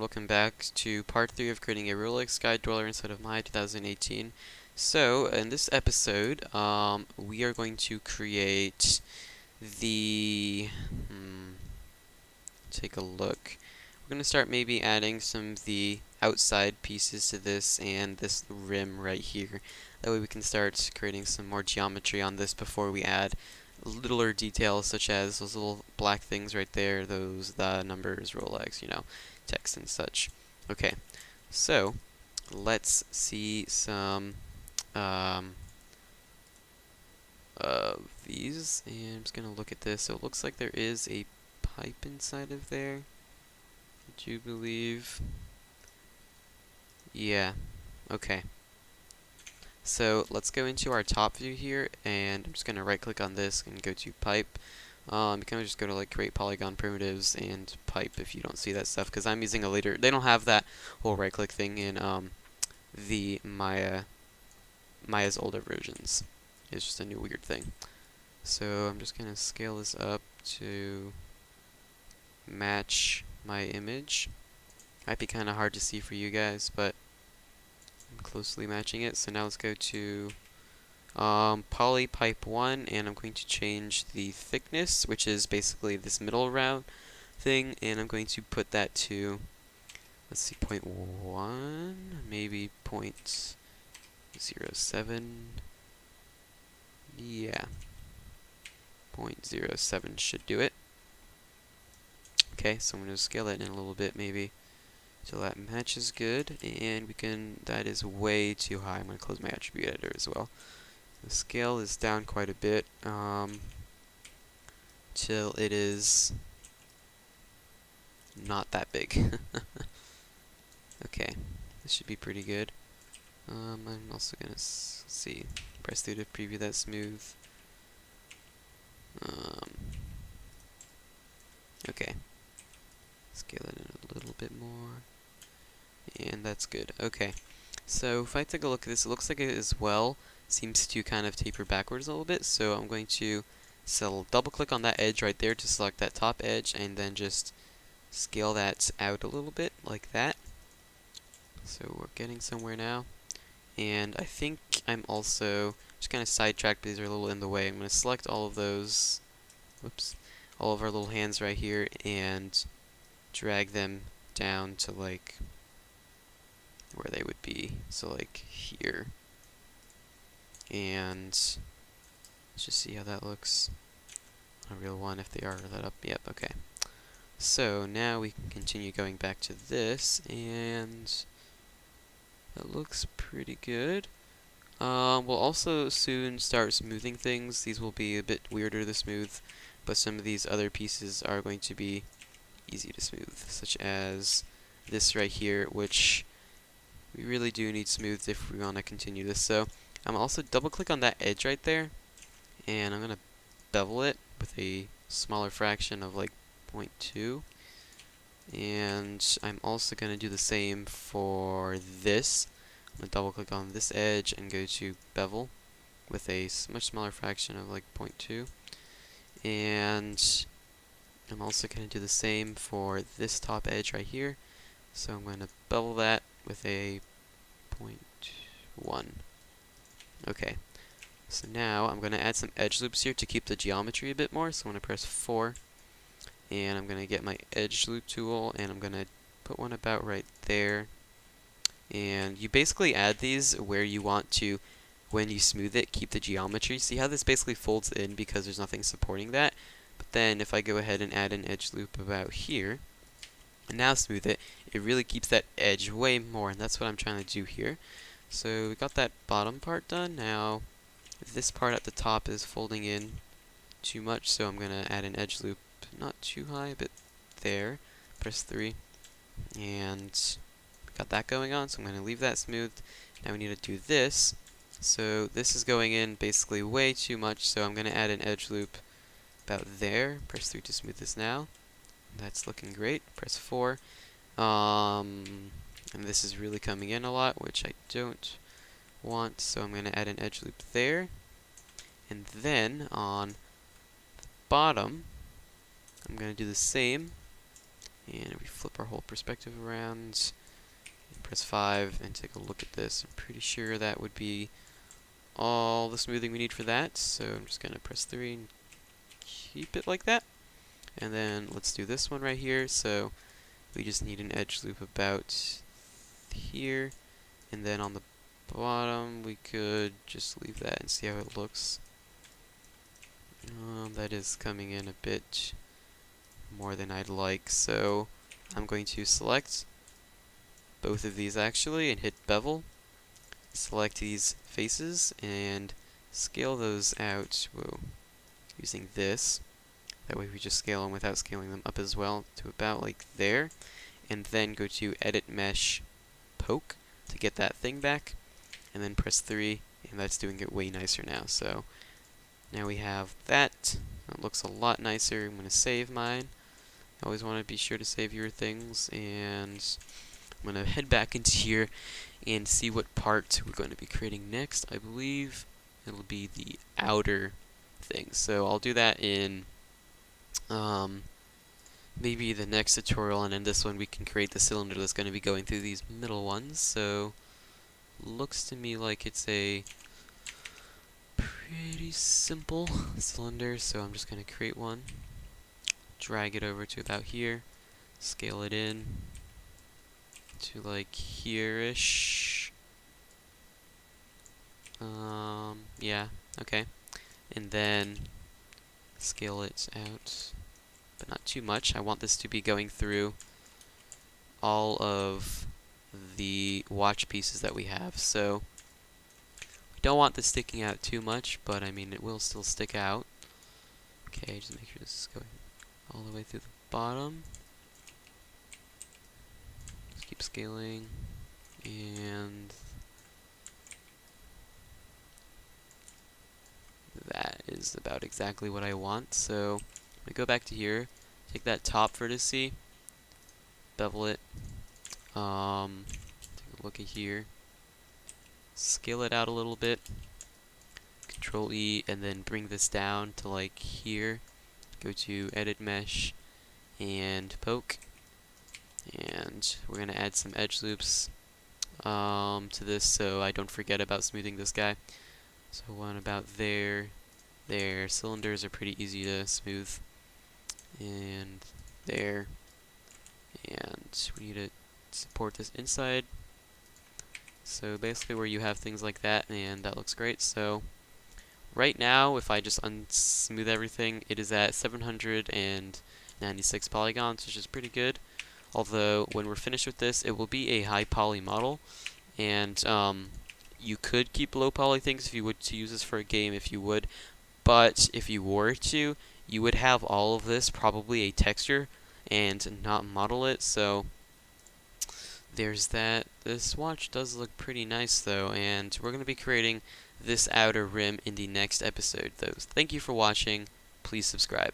welcome back to part 3 of creating a Rolex Sky Dweller inside of my 2018. So, in this episode, we are going to create the, take a look. We're going to start maybe adding some of the outside pieces to this and this rim right here. That way we can start creating some more geometry on this before we add littler details such as those little black things right there, the numbers, Rolex, text and such. Okay, so let's see some of these, and I'm just gonna look at this. So it looks like there is a pipe inside of there. Do you believe? Yeah. Okay. So let's go into our top view here, and I'm just gonna right click on this and go to pipe. You can just go to like create polygon primitives and pipe if you don't see that stuff, because I'm using a later. They don't have that whole right click thing in the Maya's older versions. It's just a new weird thing. So I'm just gonna scale this up to match my image. Might be kind of hard to see for you guys, but I'm closely matching it. So now let's go to poly pipe 1, and I'm going to change the thickness, which is basically this middle round thing, and I'm going to put that to, let's see, 0.1, maybe 0.07. Yeah, 0.07 should do it. Okay, so I'm going to scale that in a little bit, maybe so that matches good, and that is way too high. I'm going to close my attribute editor as well. The scale is down quite a bit till it is not that big. Okay, this should be pretty good. I'm also gonna see, press through to preview that smooth. Okay, scale it in a little bit more, and that's good. Okay, so if I take a look at this, it looks like it as well seems to kind of taper backwards a little bit, so I'm going to double click on that edge right there to select that top edge, and then just scale that out a little bit like that. So we're getting somewhere now, and I think I'm also just kind of sidetracked because they're a little in the way. I'm going to select all of those, all of our little hands right here, and drag them down to like where they would be, so like here. And let's just see how that looks on a real one, if they are lit up. Yep, okay. So now we can continue going back to this, and it looks pretty good. We'll also soon start smoothing things. These will be a bit weirder to smooth, but some of these other pieces are going to be easy to smooth, such as this right here, which we really do need smoothed if we want to continue this. So I'm also double click on that edge right there, and I'm going to bevel it with a smaller fraction of like 0.2. And I'm also going to do the same for this. I'm going to double click on this edge and go to bevel with a much smaller fraction of like 0.2. And I'm also going to do the same for this top edge right here. So I'm going to bevel that with a 0.1. Okay. So now I'm going to add some edge loops here to keep the geometry a bit more. So I'm going to press 4. And I'm going to get my edge loop tool, and I'm going to put one about right there. And you basically add these where you want to, when you smooth it, keep the geometry. See how this basically folds in because there's nothing supporting that? But then if I go ahead and add an edge loop about here, and now smooth it, it really keeps that edge way more, and that's what I'm trying to do here. So we got that bottom part done. Now this part at the top is folding in too much, so I'm going to add an edge loop, not too high, but there. Press 3, and got that going on, so I'm going to leave that smooth. Now we need to do this. So this is going in basically way too much, so I'm going to add an edge loop about there. Press 3 to smooth this now. That's looking great. Press 4. And this is really coming in a lot, which I don't want, so I'm going to add an edge loop there. And then on the bottom, I'm going to do the same, And if we flip our whole perspective around, and press 5 and take a look at this, I'm pretty sure that would be all the smoothing we need for that. So I'm just going to press 3 and keep it like that. And then let's do this one right here. So we just need an edge loop about here. And then on the bottom, we could just leave that and see how it looks. That is coming in a bit more than I'd like, so I'm going to select both of these actually and hit bevel. Select these faces and scale those out using this. That way we just scale them without scaling them up as well to about like there. And then go to Edit Mesh Poke to get that thing back. And then press 3, and that's doing it way nicer now. So now we have that. It looks a lot nicer. I'm going to save mine. I always want to be sure to save your things, and I'm going to head back into here and see what part we're going to be creating next. I believe it'll be the outer thing. So I'll do that in maybe the next tutorial, and in this one we can create the cylinder that's going to be going through these middle ones. So looks to me like it's a pretty simple cylinder, so I'm just going to create one, drag it over to about here, scale it in to like here-ish. Yeah, okay. And then scale it out, but not too much. I want this to be going through all of the watch pieces that we have, so we don't want this sticking out too much, but I mean it will still stick out. Okay, just make sure this is going all the way through the bottom. Just keep scaling, and that is about exactly what I want. So I'm gonna go back to here, take that top vertice, bevel it, take a look at here, scale it out a little bit, Control E, and then bring this down to like here. Go to Edit Mesh and Poke, and we're gonna add some edge loops to this so I don't forget about smoothing this guy. So one about there. Their cylinders are pretty easy to smooth, and there, and we need to support this inside. So basically where you have things like that, and that looks great. So right now, if I just unsmooth everything, it is at 796 polygons, which is pretty good. Although when we're finished with this, it will be a high poly model, and you could keep low poly things if you would to use this for a game, if you would. But if you were to, you would have all of this probably a texture and not model it. So there's that. This watch does look pretty nice though, and we're going to be creating this outer rim in the next episode though. Thank you for watching. Please subscribe.